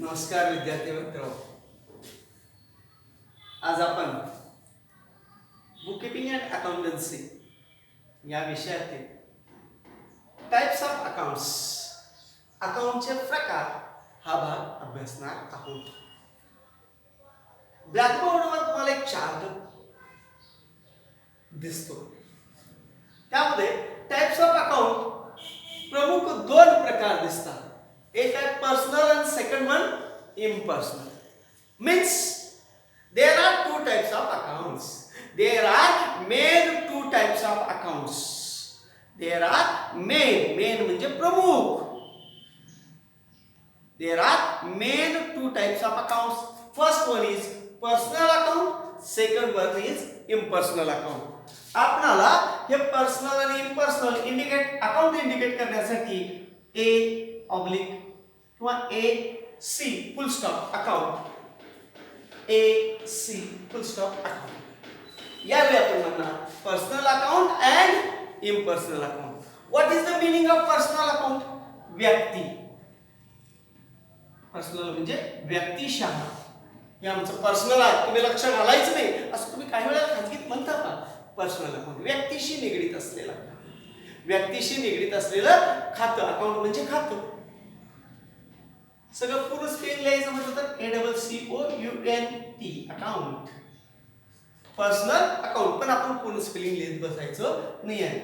नमस्कार विद्यार्थी मित्र, आज आपण बुककीपिंग अँड अकाउंटन्सी या विषयातील टाइप्स ऑफ अकाउंट्स अकाउंटचे प्रकार हा भाग अभ्यासणार आहोत. ब्लॅकबोर्डवर तुम्हाला एक चार्ट दिसतो. त्यामध्ये टाइप्स ऑफ अकाउंट प्रमुख दोन प्रकार दिसतात. एक आहे पर्सनल आणि second one impersonal. Means there are two types of accounts. There are main two types of accounts. There are main म्हणजे प्रमुख. There are main two types of accounts. First one is personal account. Second one is impersonal account. आपणाला हे personal आणि impersonal account indicate करण्यासाठी A oblique किंवा AC full stop account AC full stop account यावेळी आपण म्हणणार personal account and impersonal account. What is the meaning of personal account? व्यक्ती. Personal म्हणजे व्यक्तिशः. हे आमचं पर्सनल आहे, तुम्ही लक्ष घालायचं नाही असं तुम्ही काही वेळा खाजगीत म्हणता का? पर्सनल अकाउंट व्यक्तीशी निगडीत असलेला, व्यक्तीशी निगडीत असलेलं खातं. अकाउंट म्हणजे खातं. सगळं पूर्ण स्पेलिंग लिहायचं म्हटलं तर ACCOUNT अकाउंट. पर्सनल अकाउंट पण आपण पूर्ण स्पेलिंग लिहित बसायचं नाही आहे.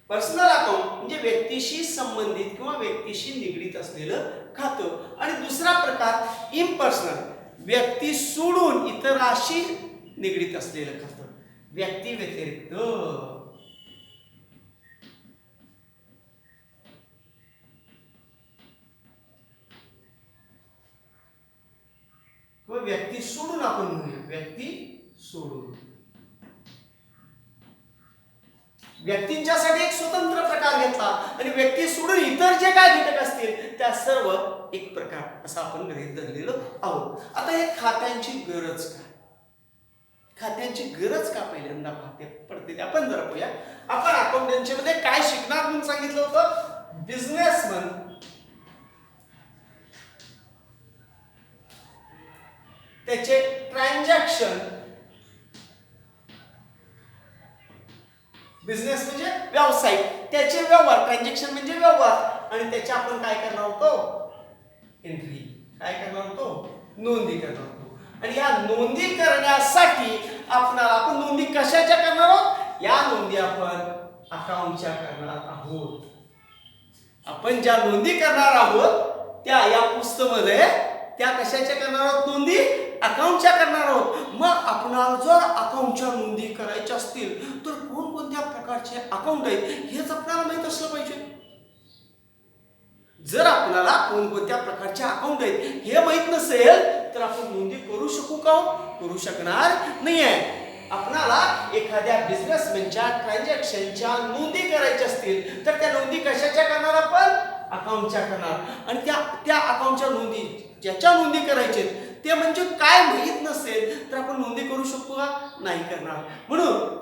पर्सनल अकाउंट म्हणजे व्यक्तीशी संबंधित किंवा व्यक्तीशी निगडीत असलेलं खातं. आणि दुसरा प्रकार इम्पर्सनल, व्यक्ती सोडून इतराशी निगडीत असलेलं खातं. व्यक्ती व्यतिरिक्त व्यक्ती सोडून आपण म्हणूया व्यक्ती सोडून. व्यक्तींच्यासाठी एक स्वतंत्र प्रकार घेतला आणि व्यक्ती सोडून इतर जे काय घटक असतील त्या सर्व एक प्रकार असा आपण गृहीत धरलेलो आहोत. आता हे खात्यांची गरज काय? खात्यांची गरज का पहिल्यांदा पडते ते आपण जरा पाहूया. आपण अकाउंटन्सी मध्ये काय शिकणार म्हणून सांगितलं होतं? बिझनेसमन, त्याचे ट्रान्झॅक्शन. बिझनेस म्हणजे व्यवसाय, त्याचे व्यवहार. ट्रान्झॅक्शन म्हणजे व्यवहार. आणि त्याचे आपण काय करणार होतो? एंट्री. काय करणार होतो? नोंदी करणार होतो. आणि या नोंदी करण्यासाठी आपण नोंदी कशाच्या करणार आहोत? या नोंदी आपण अकाउंटच्या करणार आहोत. आपण ज्या नोंदी करणार आहोत त्या या पुस्तकामध्ये त्या कशाच्या करणार आहोत? नोंदी अकाउंटच्या करणार आहोत. मग आपणाला जर अकाउंटच्या नोंदी करायच्या असतील तर कोणकोणत्या प्रकारचे अकाउंट आहेत हेच आपल्याला माहित असलं पाहिजे. जर आपल्याला कोणकोणत्या प्रकारचे अकाउंट आहेत हे माहित नसेल तर आपण नोंदी करू शकू का? करू शकणार नाही आहे. आपणाला एखाद्या बिझनेसमॅनच्या ट्रान्झॅक्शनच्या नोंदी करायच्या असतील तर त्या नोंदी कशाच्या करणार? आपण अकाउंटच्या करणार. आणि त्या अकाउंटच्या नोंदी ज्याच्या नोंदी करायचे ते म्हणजे काय माहित नसेल तर आपण नोंदी करू शकतो का? नाही करणार. म्हणून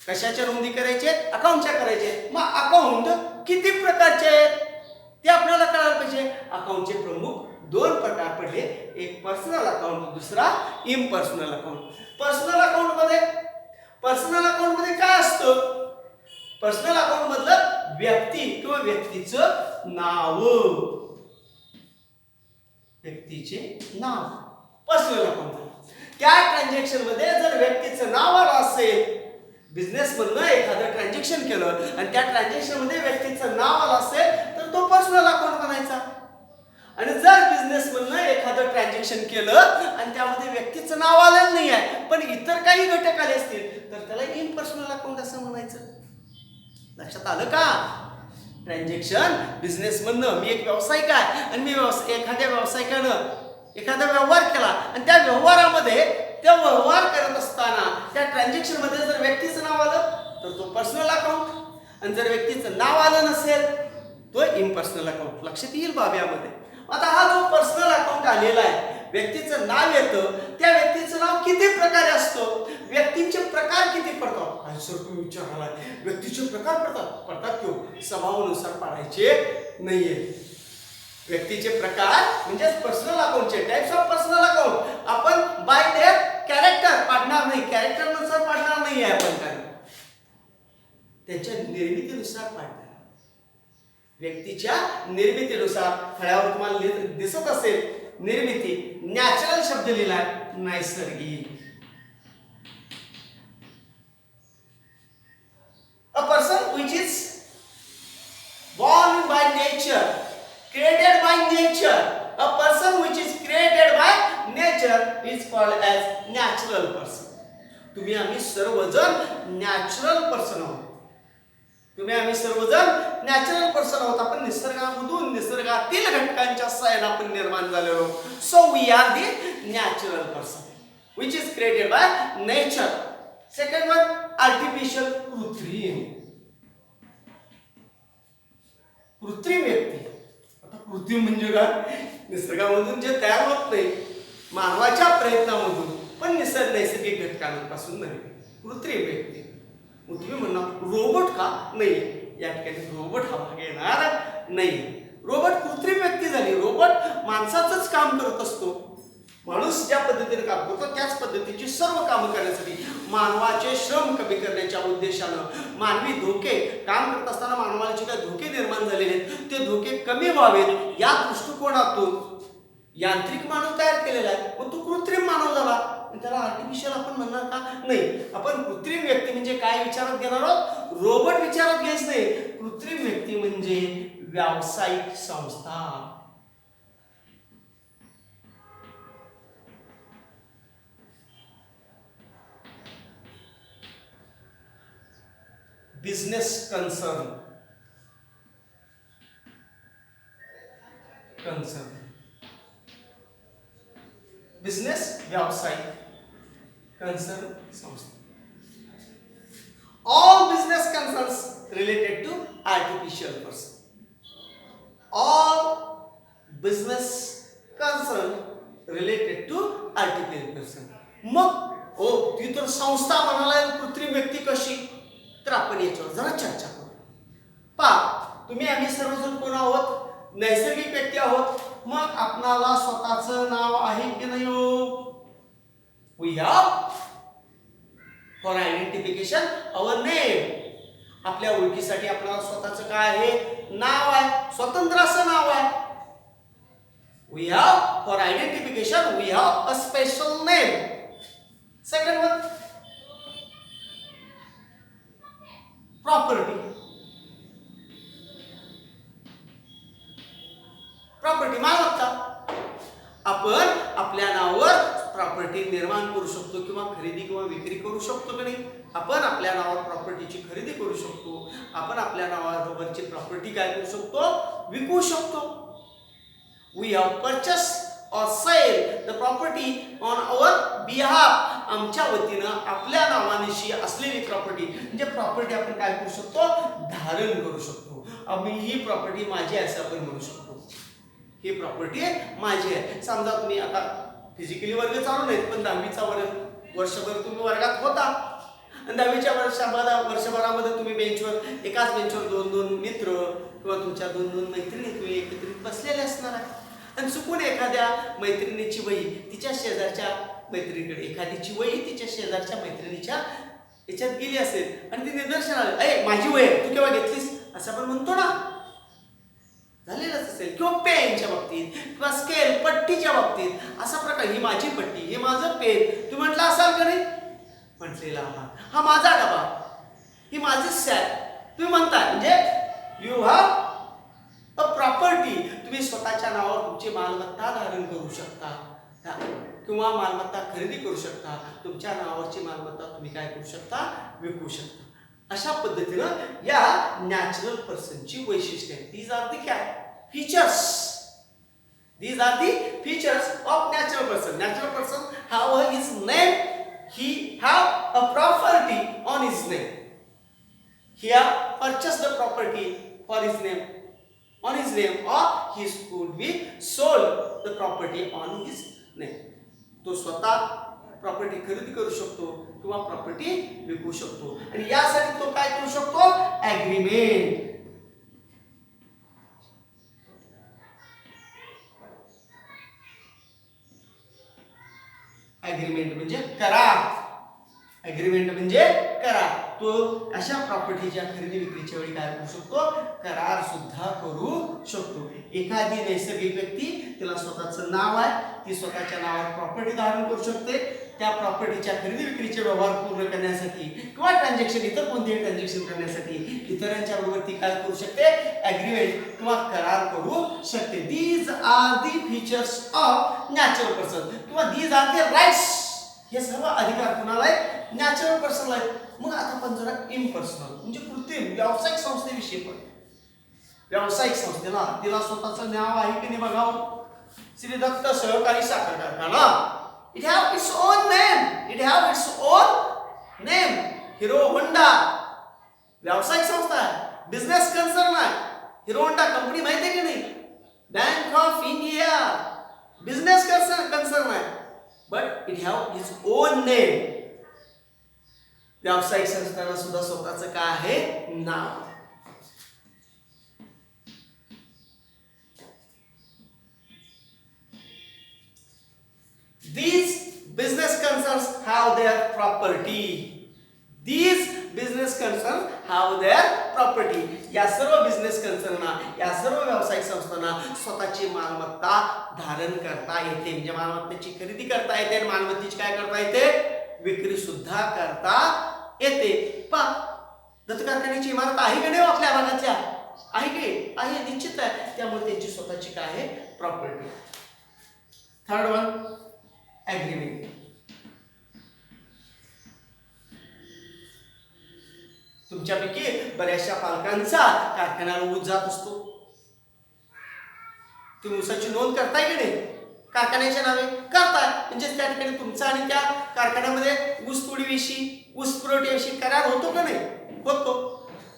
कशाच्या नोंदी करायचे? अकाउंटच्या करायचे. मग अकाउंट किती प्रकारचे आहेत ते आपल्याला कळायला पाहिजे. अकाउंटचे प्रमुख दोन प्रकार पडले. एक पर्सनल अकाउंट, दुसरा इम्पर्सनल अकाउंट. पर्सनल अकाउंट मध्ये काय असतं? पर्सनल अकाउंट मधलं व्यक्ती किंवा व्यक्तीचं नाव, व्यक्तीचे नाव पर्सनल अकाउंट. त्या ट्रान्झॅक्शन मध्ये जर व्यक्तीचं नाव आलं असेल, बिझनेस मधनं एखादं ट्रान्झॅक्शन केलं आणि त्या ट्रान्झॅक्शन मध्ये व्यक्तीचं नाव आलं असेल तर तो पर्सनल अकाउंट बनायचा. आणि जर बिझनेस मधनं एखादं ट्रान्झॅक्शन केलं आणि त्यामध्ये व्यक्तीचं नाव आलेलं नाही आहे पण इतर काही घटक आले असतील तर त्याला इम्पर्सनल अकाउंट असं म्हणायचं. लक्षात आलं का? ट्रान्झॅक्शन बिझनेस मधनं मी एक व्यावसायिक आहे आणि मी एखाद्या व्यावसायिकानं एखादा व्यवहार केला आणि त्या व्यवहारामध्ये त्या व्यवहार करत असताना त्या ट्रान्झॅक्शन मध्ये जर व्यक्तीचं नाव आलं तर तो पर्सनल अकाउंट. आणि जर व्यक्तीचं नाव आलं नसेल तो इम्पर्सनल अकाउंट. लक्षात येईल बाब्यामध्ये. आता हा जो पर्सनल अकाउंट आलेला आहे, व्यक्तीचं नाव येतं, त्या व्यक्तीचं नाव किती प्रकारे असतं? व्यक्तींचे प्रकार किती पडतात? काय सर तुम्ही विचाराल, व्यक्तीचे प्रकार पडतात किंवा स्वभावानुसार पाडायचे नाहीये. व्यक्तीचे प्रकार म्हणजे पर्सनल अकाउंटचे टाइप्स ऑफ पर्सनल अकाउंट आपण बाय देअर कॅरेक्टर पाडणार नाही, कॅरेक्टर नुसार पाडणार नाही आहे आपण काय त्याच्या निर्मितीनुसार पाडणार. व्यक्तीच्या निर्मितीनुसार फळ्यावर तुम्हाला दिसत असेल निर्मिती, नॅचरल शब्द लिहिलाय नैसर्गिक. A person which is born by nature, created by nature, a person which is created by nature is called as natural person. तुम्ही आम्ही सर्वजण नॅचरल पर्सन आहोत. तुम्ही आम्ही सर्वजण नॅचरल पर्सन आहोत. आपण निसर्गामधून निसर्गातील घटकांच्या सहाय्याने आपण निर्माण झालेलो. So we are the natural person which is created by nature. Second one artificial, कृत्रिम. कृत्रिम व्यक्ती. आता कृत्रिम म्हणजे काय? निसर्गामधून जे तयार होत नाही मानवाच्या प्रयत्नामधून पण नैसर्गिक घटकांपासून नव्हे. कृत्रिम व्यक्ती. तुम्ही म्हणणार रोबोट का? नाही, या ठिकाणी रोबोट हा भाग येणार नाही. रोबोट कृत्रिम व्यक्ती झाली. रोबोट माणसाचंच काम करत असतो. माणूस ज्या पद्धतीने काम करतो त्याच पद्धतीची सर्व कामं करण्यासाठी मानवाचे श्रम कमी करण्याच्या उद्देशानं मानवी धोके काम करत असताना मानवाला जे काही धोके निर्माण झालेले आहेत ते धोके कमी व्हावेत या दृष्टिकोनातून यांत्रिक मानव तयार केलेला आहे. मग तो कृत्रिम मानव झाला. त्याला आर्टिफिशियल आपण म्हणणार का? नाही. आपण कृत्रिम व्यक्ती म्हणजे काय विचारात घेणार आहोत? रोबोट विचारात घ्यायच नाही. कृत्रिम व्यक्ती म्हणजे व्यावसायिक संस्था. Business concern. बिझनेस व्यावसायिक कन्सर्न संस्था. All business concerns related to artificial person. All business concern related to artificial person. मग ती तर संस्था म्हणाला कृत्रिम व्यक्ती कशी? तर आपण याच्यावर जरा चर्चा करू. तुम्ही आम्ही सर्वजण कोण आहोत? नैसर्गिक व्यक्ती आहोत. मग आपणाला स्वतःचं नाव आहे की नाही हो? We have for identification our name. आपल्या ओळखीसाठी आपल्याला स्वतःचं काय आहे? नाव आहे. स्वतंत्र असं नाव आहे. We have for identification we have a special name. Second one, property. Property मालमत्ता. आपण आपल्या नावावर प्रॉपर्टी निर्माण करू शकतो किंवा खरेदी किंवा विक्री करू शकतो की नाही? आपण आपल्या नावावर प्रॉपर्टीची खरेदी करू शकतो. आपण आपल्या नावावरची प्रॉपर्टी काय करू शकतो? विकू शकतो. We have purchased or sell the property on our behalf. आमच्या वतीनं आपल्या नावानिशी असलेली प्रॉपर्टी म्हणजे प्रॉपर्टी आपण काय करू शकतो? धारण करू शकतो. आम्ही ही प्रॉपर्टी माझी आहे असं आपण म्हणू शकतो. ही प्रॉपर्टी माझी आहे. समजा तुम्ही आता फिजिकली वर्ग चालू नाहीत पण 10वीचा वर्षभर तुम्ही वर्गात होता आणि 10वीच्या वर्षभरामध्ये तुम्ही बेंचवर एकाच बेंचवर 2-2 मित्र किंवा तुमच्या 2-2 मैत्रिणी तुम्ही एकत्रित बसलेले असणार आहे. आणि चुकून एखाद्या मैत्रिणीची वही तिच्या शेजारच्या मैत्रिणीकडे, एखादीची वही तिच्या शेजारच्या मैत्रिणीच्या याच्यात गेली असेल आणि ती निदर्शन आले, अरे माझी वही तू केव्हा घेतलीस असं आपण म्हणतो ना. झालेलंच असेल. किंवा पेनच्या बाबतीत किंवा स्केल पट्टीच्या बाबतीत असा प्रकार, ही माझी पट्टी, हे माझं पेन, तू म्हटलं असाल का नाही? म्हटलेला आहात. हा माझा डबा, ही माझी सॅक तुम्ही म्हणता. म्हणजे यू हॅव अ प्रॉपर्टी. तुम्ही स्वतःच्या नावावर तुमची मालमत्ता धारण करू शकता किंवा मालमत्ता खरेदी करू शकता. तुमच्या नावावरची मालमत्ता तुम्ही काय करू शकता? विकू शकता. अशा पद्धतीनं या नॅचरल पर्सनची वैशिष्ट्ये. दीज आर दी काय features. These are the features of natural person. Natural person have his name. He have a property on his name. He have purchased the property for his name, on his name, or he could be sold the property on his name. तो स्वतः property खरेदी करू शकतो किंवा property विकू शकतो. आणि यासाठी तो काय करू शकतो? ॲग्रीमेंट. ॲग्रीमेंट म्हणजे करार. ॲग्रीमेंट म्हणजे करार. तो अशा प्रॉपर्टीच्या खरेदी विक्रीच्या वेळी काय करू शकतो, करार सुद्धा करू शकतो. एखादी नैसर्गिक व्यक्ती, तिला स्वतःचं नाव आहे, ती स्वतःच्या नावावर प्रॉपर्टी धारण करू शकते. त्या प्रॉपर्टीच्या खरेदी विक्रीचे व्यवहार पूर्ण करण्यासाठी किंवा ट्रान्झॅक्शन, इतर कोणतेही ट्रान्झॅक्शन करण्यासाठी इतरांच्या बरोबर ती काय करू शकते, ॲग्रीमेंट किंवा करार करू शकते. These are the features of natural person किंवा दीज आर दी राईट्स. हे सर्व अधिकार कुणाला आहे, नॅचरल पर्सनला आहे. मग आता आपण जरा इम्पर्सनल म्हणजे कृत्रिम व्यावसायिक संस्थेविषयी पण. व्यावसायिक संस्थेला तिला स्वतःचं नाव आहे की नाही बघावं. Shri Datta Sahakari Sakhar Karkhana, it have its own name, it have its own name. Hero Honda व्यावसायिक संस्था आहे, बिझनेस कन्सर्न आहे. हिरो होंडा कंपनी माहिती आहे की नाही, bank of India business concern आहे, but it have its own name. व्यावसायिक संस्थांना सुद्धा स्वतःचं काय आहे, नाव. These business concerns have their property. These business concerns have their property. या सर्व बिझनेस कन्सर्नना, या सर्व व्यावसायिक संस्थांना स्वतःची मालमत्ता धारण करता येते. म्हणजे मालमत्तेची खरेदी करता येते आणि मालमत्तेची काय करता येते, विक्री सुद्धा करता येते. पहा, दत्त कारखान्याची इमारत आहे की नाही आपल्या भागातल्या, आहे की आहे, निश्चित आहे. त्यामुळे त्यांची स्वतःची काय आहे, प्रॉपर्टी. Third one, agreement. तुमच्यापैकी बऱ्याचशा पालकांचा कारखान्याला ऊस जात असतो. तुम्ही ऊसाची नोंद करताय की नाही, कारखान्याच्या नावे करताय. म्हणजे त्या ठिकाणी तुमचा आणि त्या कारखान्यामध्ये ऊस तोडीविषयी, ऊस पुरवठ्याविषयी करार होतो का नाही, होतो.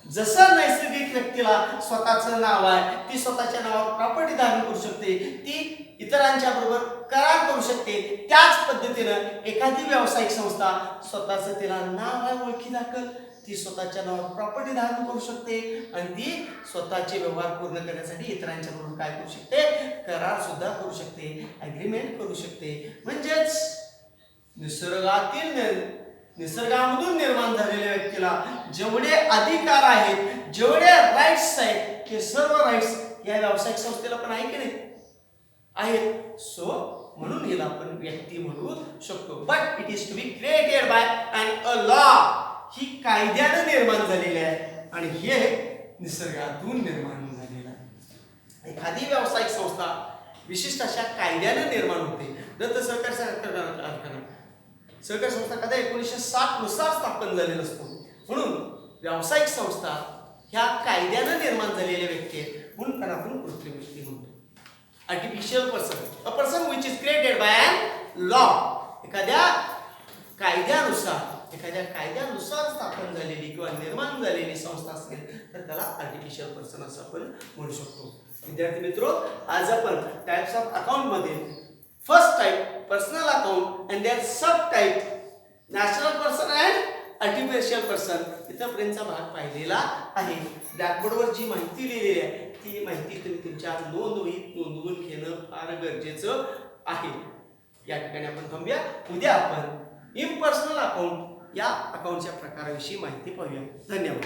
जसं नैसर्गिक व्यक्तीला स्वतःचं नाव आहे, ती स्वतःच्या नावावर प्रॉपर्टी धारण करू शकते, ती इतरांच्या बरोबर करार करू शकते. त्याच पद्धतीनं एखादी व्यावसायिक संस्था स्वतःचं तिला नाव आहे ओळखी दाखल, ती स्वतःच्या नावावर प्रॉपर्टी धारण करू शकते आणि ती स्वतःचे व्यवहार पूर्ण करण्यासाठी इतरांच्या बरोबर काय करू शकते, करार सुद्धा करू शकते, ॲग्रीमेंट करू शकते. म्हणजेच निसर्गामधून निर्माण झालेल्या व्यक्तीला जेवढे अधिकार आहेत, जेवढे राईट्स आहेत, ते सर्व राईट्स या व्यावसायिक संस्थेला पण आहे की नाही, आहेत. सो म्हणून हिला आपण व्यक्ती म्हणू शकतो. But it is to be created by a law. ही कायद्याने निर्माण झालेली आहे आणि हे निसर्गातून निर्माण झालेलं आहे. एखादी व्यावसायिक संस्था विशिष्ट अशा कायद्याने निर्माण होते. दत्त सहकारी कारखाना सहकारी संस्था कदा 1960 नुसार स्थापन झालेला असतो. म्हणून व्यावसायिक संस्था ह्या कायद्याने निर्माण झालेल्या व्यक्ती आहेत, म्हणून त्यांना आपण कृत्रिम व्यक्ती म्हणतो. Artificial person, a person which is created by an law. एखाद्या कायद्यानुसार स्थापन झालेली किंवा निर्माण झालेली संस्था असेल तर त्याला आर्टिफिशियल पर्सन असं आपण म्हणू शकतो. विद्यार्थी मित्रो, आज आपण टाइप्स ऑफ अकाउंट मध्ये first type personal account and their sub type natural person and artificial person इथपर्यंतचा भाग पाहिलेला आहे. ब्लॅकबोर्डवर जी माहिती लिहिलेली आहे ती माहिती तुम्ही तुमच्या नोंदवहीत नोंदवून घेणं फार गरजेचं आहे. या ठिकाणी आपण थांबूया. उद्या आपण इम्पर्सनल अकाउंट या अकाउंटच्या प्रकाराविषयी माहिती पाहूया. धन्यवाद.